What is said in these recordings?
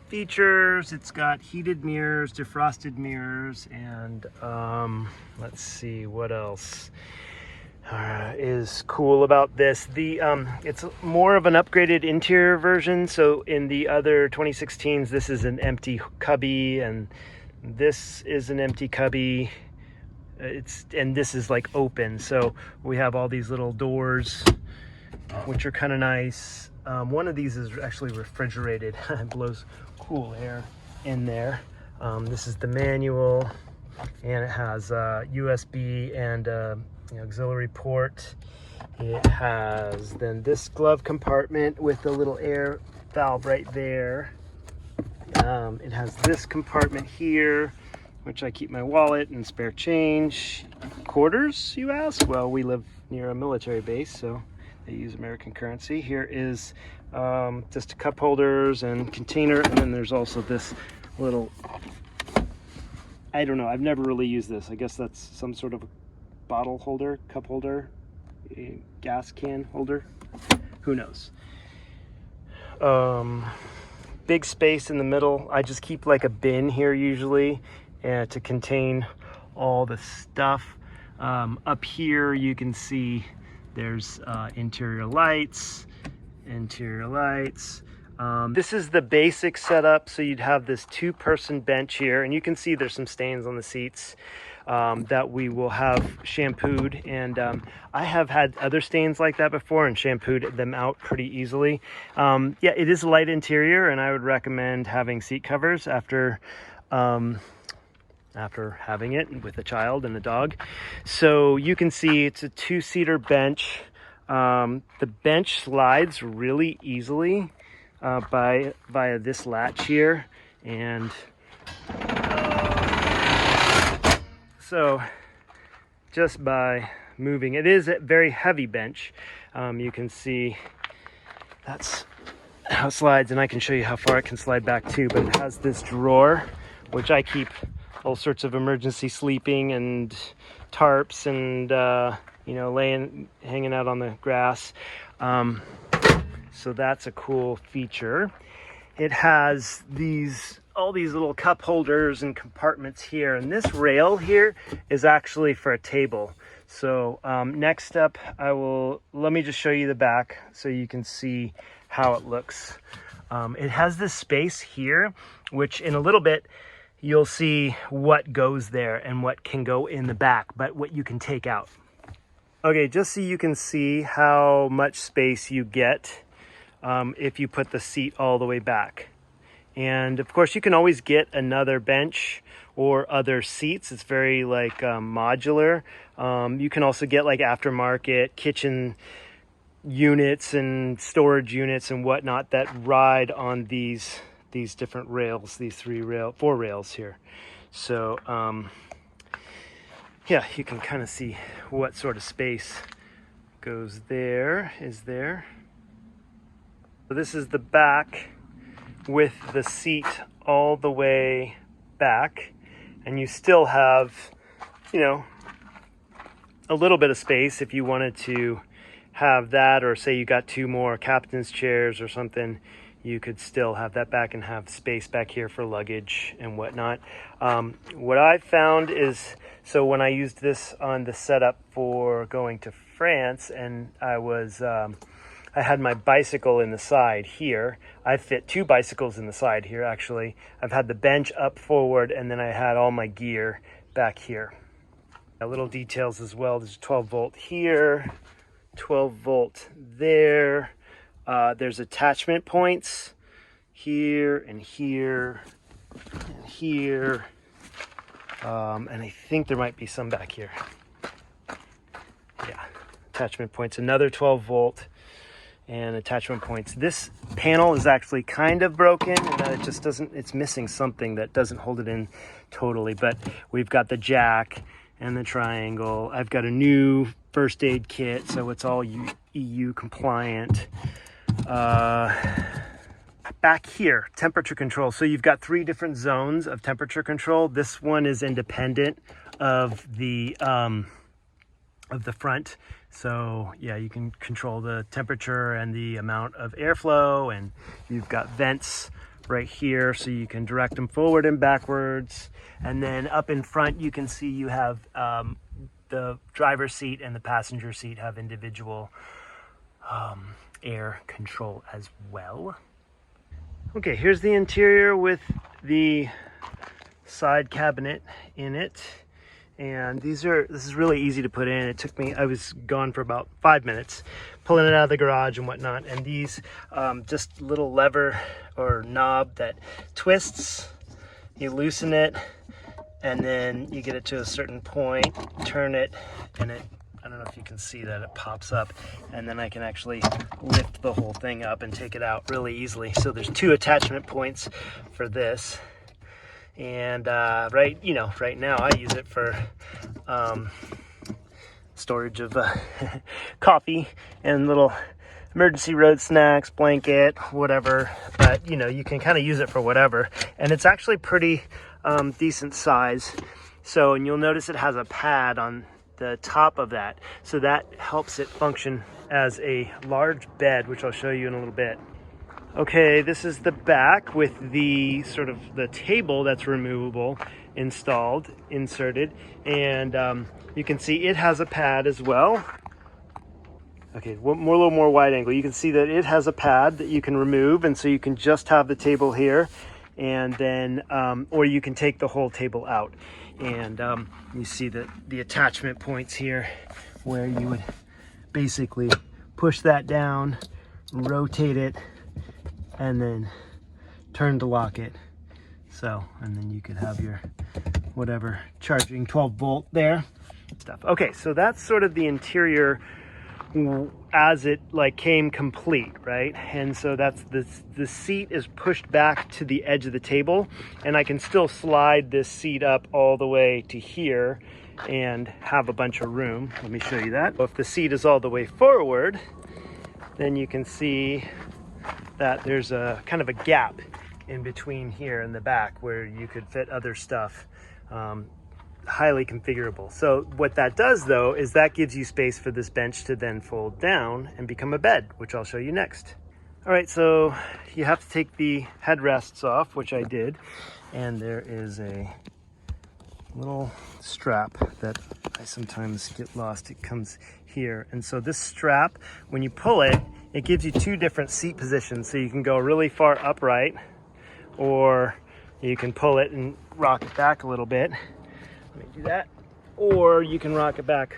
Features, it's got heated mirrors, defrosted mirrors, and let's see what else is cool about this. It's more of an upgraded interior version. So in the other 2016s, this is an empty cubby, and this is an empty cubby. And this is like open, so we have all these little doors, which are kind of nice. One of these is actually refrigerated. It blows cool air in there. This is the manual, and it has USB and auxiliary port. It has then this glove compartment with a little air valve right there. It has this compartment here, which I keep my wallet and spare change. Quarters, you ask? Well, we live near a military base, so they use American currency. Here is just cup holders and container, and then there's also this little, I don't know, I've never really used this. I guess that's some sort of a bottle holder, cup holder, a gas can holder, who knows. Big space in the middle. I just keep like a bin here usually to contain all the stuff. Up here you can see there's interior lights. This is the basic setup. So you'd have this 2-person bench here, and you can see there's some stains on the seats that we will have shampooed. And I have had other stains like that before and shampooed them out pretty easily. Yeah, it is a light interior, and I would recommend having seat covers after having it with a child and a dog. So you can see it's a 2-seater bench. The bench slides really easily via this latch here, and so just by moving, it is a very heavy bench. You can see that's how it slides, and I can show you how far it can slide back too, but it has this drawer, which I keep all sorts of emergency sleeping and tarps and hanging out on the grass. So that's a cool feature. It has all these little cup holders and compartments here, and this rail here is actually for a table. So next up, let me just show you the back so you can see how it looks. It has this space here, which in a little bit you'll see what goes there and what can go in the back, but what you can take out. Okay, just so you can see how much space you get if you put the seat all the way back. And of course, you can always get another bench or other seats. It's very modular. You can also get like aftermarket kitchen units and storage units and whatnot that ride on these different rails, these 4 rails here. So yeah, you can kind of see what sort of space is there. So this is the back with the seat all the way back, and you still have, a little bit of space if you wanted to have that, or say you got 2 more captain's chairs or something, you could still have that back and have space back here for luggage and whatnot. What I found is, so when I used this on the setup for going to France, and I had my bicycle in the side here. I fit 2 bicycles in the side here, actually. I've had the bench up forward, and then I had all my gear back here. Little details as well. There's a 12 volt here, 12 volt there. There's attachment points here and here and here. And I think there might be some back here. Yeah, attachment points, another 12 volt and attachment points. This panel is actually kind of broken, and it just doesn't, it's missing something that doesn't hold it in totally, but we've got the jack and the triangle. I've got a new first aid kit, so it's all EU compliant. Back here, temperature control. So you've got 3 different zones of temperature control. This one is independent of the front. So yeah, you can control the temperature and the amount of airflow, and you've got vents right here, so you can direct them forward and backwards. And then up in front, you can see you have the driver's seat and the passenger seat have individual air control as well. Okay, here's the interior with the side cabinet in it. And this is really easy to put in. It took me, I was gone for about 5 minutes pulling it out of the garage and whatnot. And these just little lever or knob that twists, you loosen it, and then you get it to a certain point, turn it, and it, I don't know if you can see that, it pops up, and then I can actually lift the whole thing up and take it out really easily. So there's 2 attachment points for this. And right now I use it for storage of coffee and little emergency road snacks, blanket, whatever. But you can kind of use it for whatever, and it's actually pretty decent size. So, and you'll notice it has a pad on the top of that, so that helps it function as a large bed, which I'll show you in a little bit. Okay, this is the back with the sort of the table that's removable inserted, and you can see it has a pad as well. Okay, a little more wide angle. You can see that it has a pad that you can remove, and so you can just have the table here, and then or you can take the whole table out. And you see the attachment points here, where you would basically push that down, rotate it, and then turn to lock it. So, and then you could have your whatever charging 12-volt there stuff. Okay, so that's sort of the interior as it came complete, right? And so that's the seat is pushed back to the edge of the table, and I can still slide this seat up all the way to here and have a bunch of room. Let me show you that. If the seat is all the way forward, then you can see that there's a kind of a gap in between here in the back where you could fit other stuff, highly configurable. So what that does though is that gives you space for this bench to then fold down and become a bed, which I'll show you next. All right, so you have to take the headrests off, which I did, and there is a little strap that I sometimes get lost. It comes here, and so this strap, when you pull it, it gives you 2 different seat positions. So you can go really far upright, or you can pull it and rock it back a little bit. Let me do that. Or you can rock it back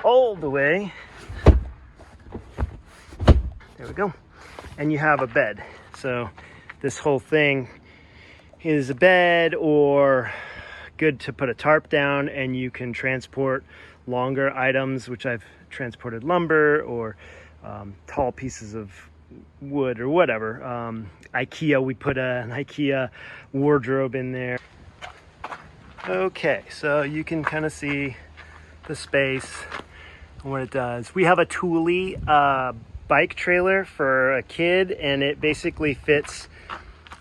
all the way. There we go. And you have a bed. So this whole thing is a bed, or good to put a tarp down, and you can transport longer items, which I've transported lumber or tall pieces of wood or whatever. IKEA, we put an IKEA wardrobe in there. Okay, so you can kind of see the space and what it does. We have a Thule bike trailer for a kid, and it basically fits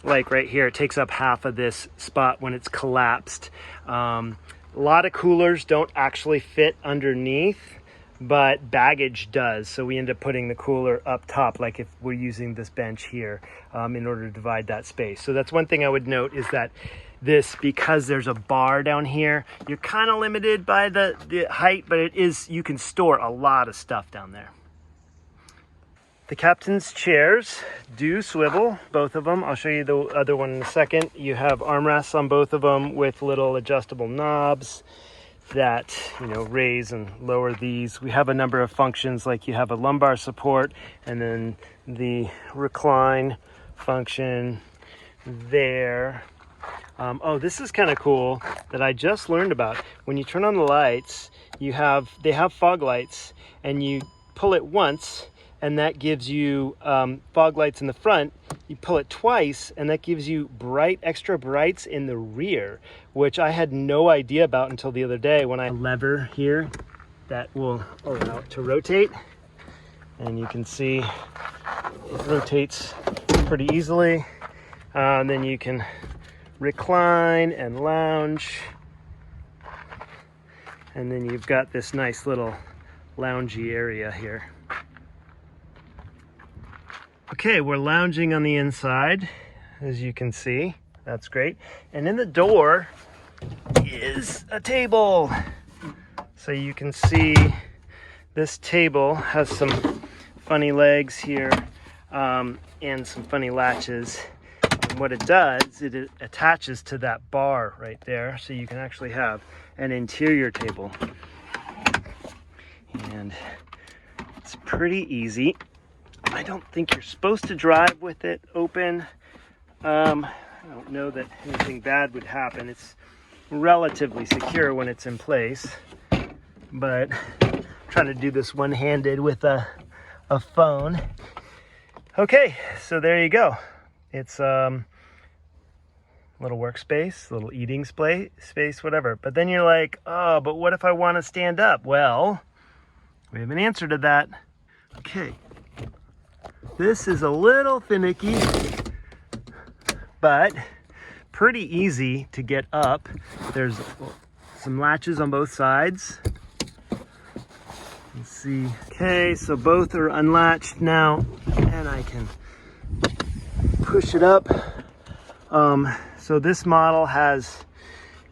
right here. It takes up half of this spot when it's collapsed. A lot of coolers don't actually fit underneath, but baggage does. So we end up putting the cooler up top, like if we're using this bench here, in order to divide that space. So that's one thing I would note, is that this, because there's a bar down here, you're kind of limited by the height, but it is, you can store a lot of stuff down there. The captain's chairs do swivel, both of them. I'll show you the other one in a second. You have armrests on both of them with little adjustable knobs that raise and lower these. We have a number of functions, like you have a lumbar support, and then the recline function there. Oh, this is kind of cool that I just learned about. When you turn on the lights, they have fog lights, and you pull it once, and that gives you fog lights in the front. You pull it twice, and that gives you extra brights in the rear, which I had no idea about until the other day when I lever here that will allow it to rotate. And you can see it rotates pretty easily. And then you can recline and lounge. And then you've got this nice little loungy area here. Okay, we're lounging on the inside. as you can see. That's great. And in the door is a table. So you can see this table has some funny legs here and some funny latches. And what it does, it attaches to that bar right there. So you can actually have an interior table. And it's pretty easy. I don't think you're supposed to drive with it open. I don't know that anything bad would happen. It's relatively secure when it's in place, but I'm trying to do this one-handed with a phone. Okay, so there you go. It's little workspace, little eating space, whatever. But then you're like, oh, but what if I want to stand up? Well, we have an answer to that. Okay, this is a little finicky, but pretty easy to get up. There's some latches on both sides. Let's see. Okay, so both are unlatched now, and I can push it up. So this model has,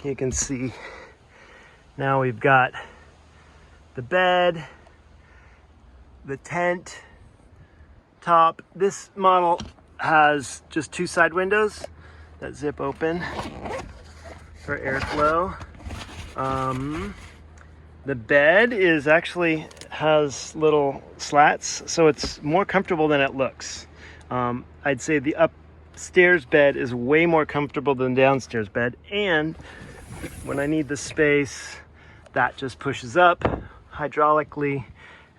you can see, now we've got the bed, the tent, top. This model has just 2 side windows that zip open for airflow. The bed has little slats, so it's more comfortable than it looks. I'd say the upstairs bed is way more comfortable than the downstairs bed, and when I need the space, that just pushes up hydraulically,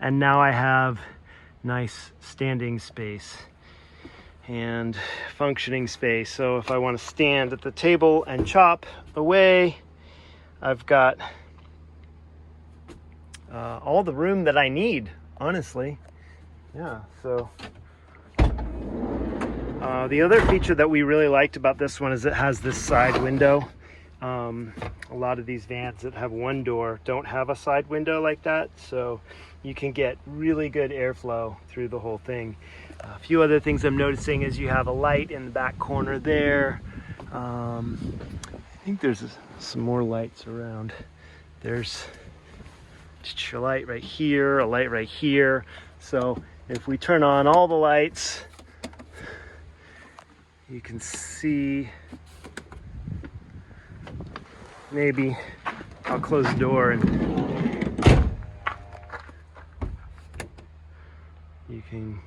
and now I have nice standing space and functioning space. So if I want to stand at the table and chop away, I've got all the room that I need, honestly. Yeah, so the other feature that we really liked about this one is it has this side window. A lot of these vans that have one door don't have a side window like that, so you can get really good airflow through the whole thing. A few other things I'm noticing is you have a light in the back corner there. I think there's some more lights around. There's just a light right here, a light right here. So if we turn on all the lights, you can see, maybe I'll close the door and you can,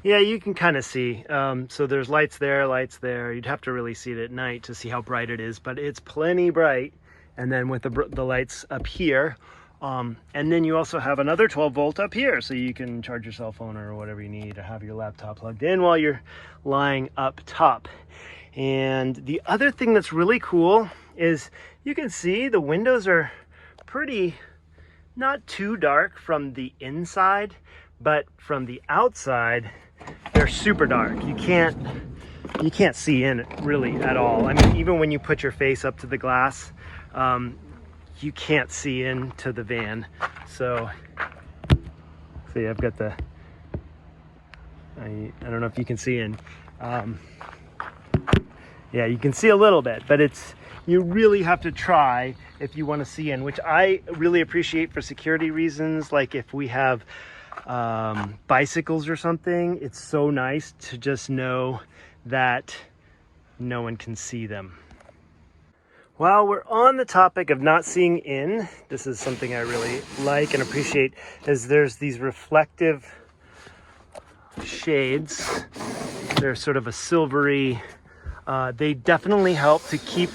yeah, you can kind of see. So there's lights there, lights there. You'd have to really see it at night to see how bright it is, but it's plenty bright. And then with the lights up here, and then you also have another 12 volt up here, so you can charge your cell phone or whatever you need, or have your laptop plugged in while you're lying up top. And the other thing that's really cool is you can see the windows are pretty, not too dark from the inside, but from the outside, they're super dark. You can't see in it really at all. I mean, even when you put your face up to the glass, you can't see into the van. So yeah, I've got I don't know if you can see in. Yeah, you can see a little bit, but you really have to try if you want to see in, which I really appreciate for security reasons. Like if we have bicycles or something, it's so nice to just know that no one can see them. While we're on the topic of not seeing in, this is something I really like and appreciate, is there's these reflective shades. They're sort of a silvery, they definitely help to keep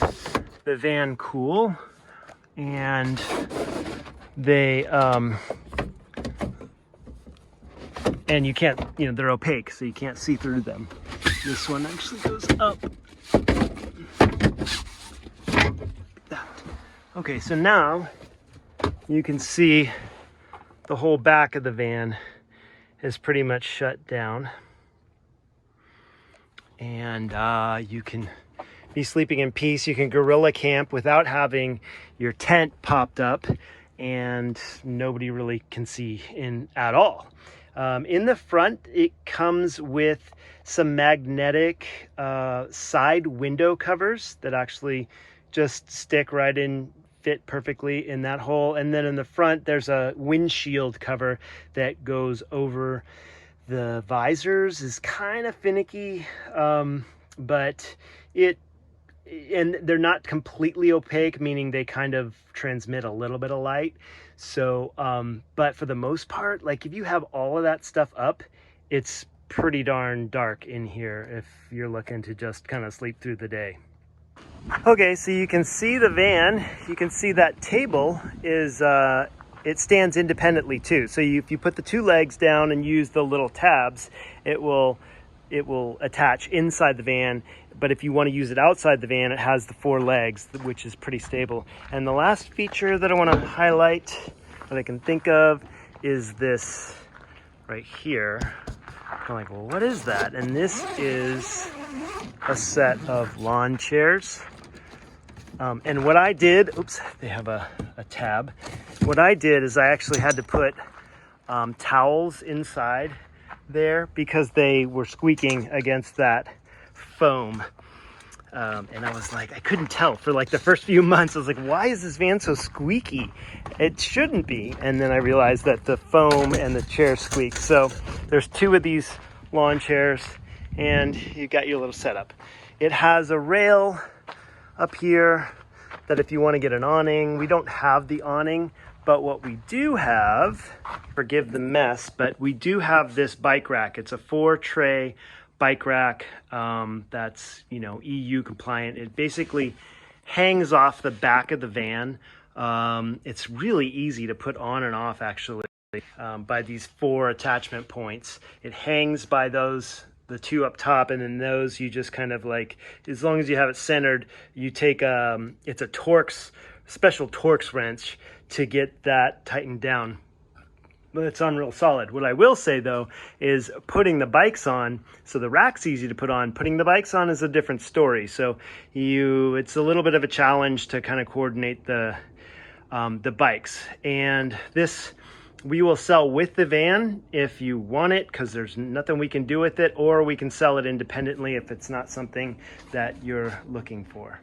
the van cool, and they, and you can't, they're opaque, so you can't see through them. This one actually goes up. Okay, so now you can see the whole back of the van is pretty much shut down. And you can be sleeping in peace. You can guerrilla camp without having your tent popped up, and nobody really can see in at all. In the front, it comes with some magnetic side window covers that actually just stick right in, fit perfectly in that hole. And then in the front, there's a windshield cover that goes over the visors. Is kind of finicky, but and they're not completely opaque, meaning they kind of transmit a little bit of light. So, but for the most part, like if you have all of that stuff up, it's pretty darn dark in here if you're looking to just kind of sleep through the day. Okay, so you can see the van. You can see that table is, it stands independently too. So if you put the two legs down and use the little tabs, it will attach inside the van. But if you want to use it outside the van, it has the four legs, which is pretty stable. And the last feature that I want to highlight that I can think of is this right here. I'm like, well, what is that? And this is a set of lawn chairs. And what I did, oops, they have a tab. What I did is I actually had to put towels inside there because they were squeaking against that foam. And I was like, I couldn't tell for like the first few months. I was like, why is this van so squeaky? It shouldn't be. And then I realized that the foam and the chair squeak. So there's two of these lawn chairs and you got your little setup. It has a rail up here that if you want to get an awning, we don't have the awning, but what we do have, forgive the mess, but we do have this bike rack. It's a 4-tray bike rack that's, you know, EU compliant. It basically hangs off the back of the van. It's really easy to put on and off actually by these 4 attachment points. It hangs by those, the 2 up top, and then those you just kind of like, as long as you have it centered, you take it's a Torx, special Torx wrench to get that tightened down. But it's on real solid. What I will say though is putting the bikes on, so the rack's easy to put on, putting the bikes on is a different story. So it's a little bit of a challenge to kind of coordinate the bikes. And this we will sell with the van if you want it, because there's nothing we can do with it, or we can sell it independently if it's not something that you're looking for.